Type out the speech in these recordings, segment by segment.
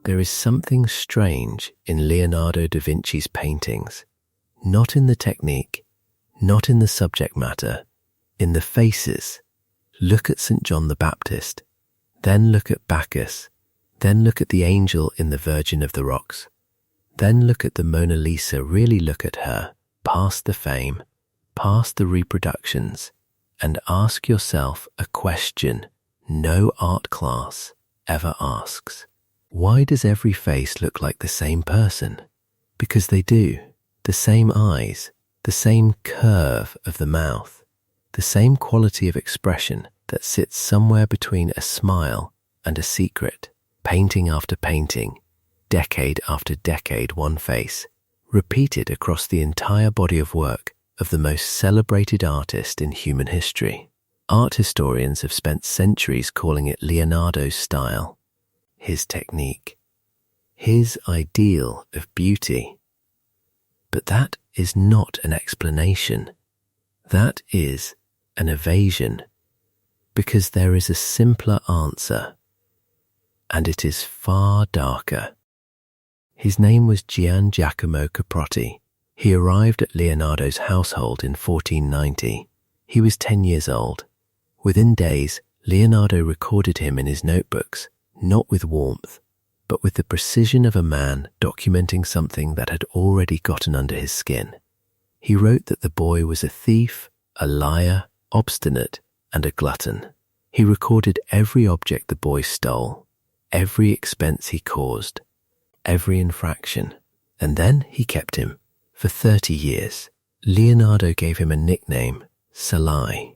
There is something strange in Leonardo da Vinci's paintings, not in the technique, not in the subject matter, in the faces. Look at St. John the Baptist, then look at Bacchus, then look at the angel in the Virgin of the Rocks, then look at the Mona Lisa. Really look at her, past the fame, past the reproductions, and ask yourself a question no art class ever asks. Why does every face look like the same person? Because they do. The same eyes, the same curve of the mouth, the same quality of expression that sits somewhere between a smile and a secret. Painting after painting, decade after decade, one face, repeated across the entire body of work of the most celebrated artist in human history. Art historians have spent centuries calling it Leonardo's style, his technique, his ideal of beauty. But that is not an explanation. That is an evasion, because there is a simpler answer, and it is far darker. His name was Gian Giacomo Caprotti. He arrived at Leonardo's household in 1490. He was 10 years old. Within days, Leonardo recorded him in his notebooks, not with warmth, but with the precision of a man documenting something that had already gotten under his skin. He wrote that the boy was a thief, a liar, obstinate, and a glutton. He recorded every object the boy stole, every expense he caused, every infraction, and then he kept him for 30 years. Leonardo gave him a nickname, Salai.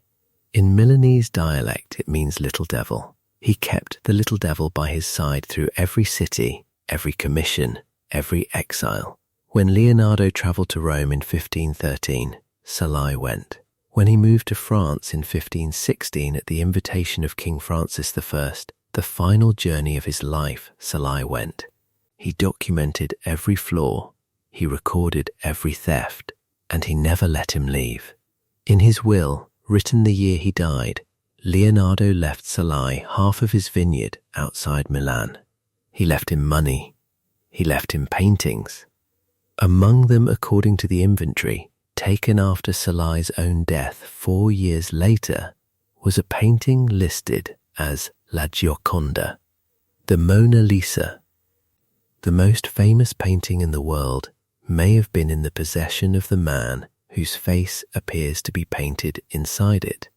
In Milanese dialect, it means little devil. He kept the little devil by his side through every city, every commission, every exile. When Leonardo traveled to Rome in 1513, Salai went. When he moved to France in 1516 at the invitation of King Francis I, the final journey of his life, Salai went. He documented every flaw, he recorded every theft, and he never let him leave. In his will, written the year he died, Leonardo left Salai half of his vineyard outside Milan. He left him money. He left him paintings. Among them, according to the inventory, taken after Salai's own death 4 years later, was a painting listed as La Gioconda, the Mona Lisa. The most famous painting in the world may have been in the possession of the man whose face appears to be painted inside it.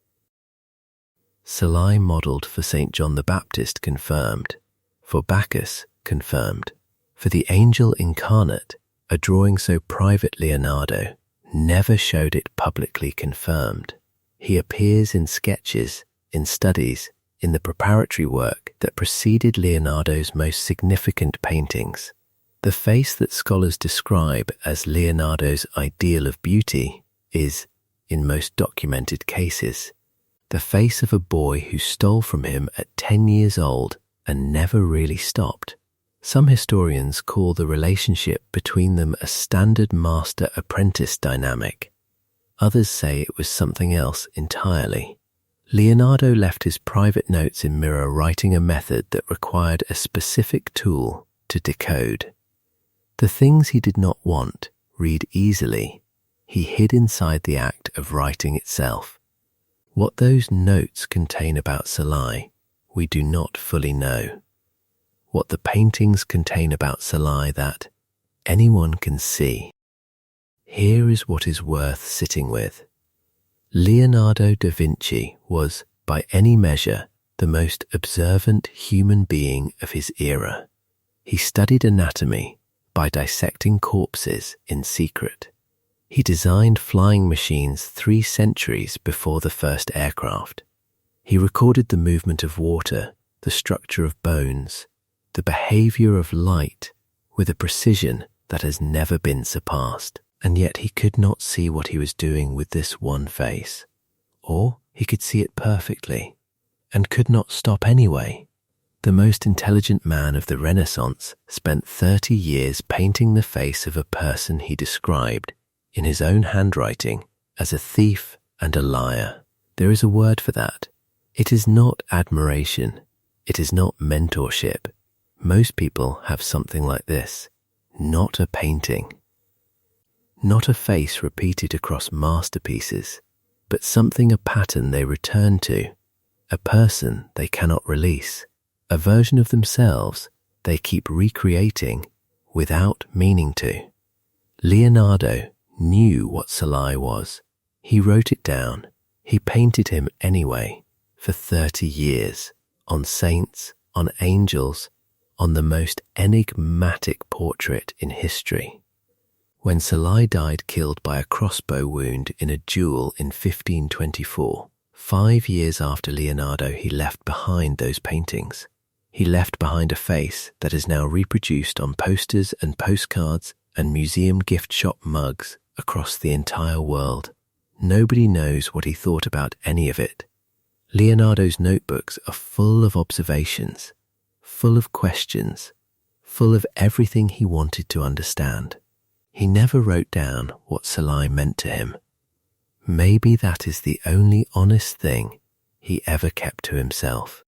Salai modelled for St. John the Baptist, confirmed. For Bacchus, confirmed. For the angel incarnate, a drawing so private Leonardo never showed it publicly, confirmed. He appears in sketches, in studies, in the preparatory work that preceded Leonardo's most significant paintings. The face that scholars describe as Leonardo's ideal of beauty is, in most documented cases, the face of a boy who stole from him at 10 years old and never really stopped. Some historians call the relationship between them a standard master-apprentice dynamic. Others say it was something else entirely. Leonardo left his private notes in mirror, writing a method that required a specific tool to decode. The things he did not want read easily, he hid inside the act of writing itself. What those notes contain about Salai, we do not fully know. What the paintings contain about Salai, that anyone can see. Here is what is worth sitting with. Leonardo da Vinci was, by any measure, the most observant human being of his era. He studied anatomy by dissecting corpses in secret. He designed flying machines 3 centuries before the first aircraft. He recorded the movement of water, the structure of bones, the behavior of light with a precision that has never been surpassed. And yet he could not see what he was doing with this one face. Or he could see it perfectly and could not stop anyway. The most intelligent man of the Renaissance spent 30 years painting the face of a person he described, in his own handwriting, as a thief and a liar. There is a word for that. It is not admiration. It is not mentorship. Most people have something like this, not a painting. Not a face repeated across masterpieces, but something, a pattern they return to, a person they cannot release, a version of themselves they keep recreating without meaning to. Leonardo knew what Salai was. He wrote it down. He painted him anyway for 30 years, on saints, on angels, on the most enigmatic portrait in history. When Salai died killed by a crossbow wound in a duel in 1524, 5 years after Leonardo, he left behind those paintings. He left behind a face that is now reproduced on posters and postcards and museum gift shop mugs across the entire world. Nobody knows what he thought about any of it. Leonardo's notebooks are full of observations, full of questions, full of everything he wanted to understand. He never wrote down what Salai meant to him. Maybe that is the only honest thing he ever kept to himself.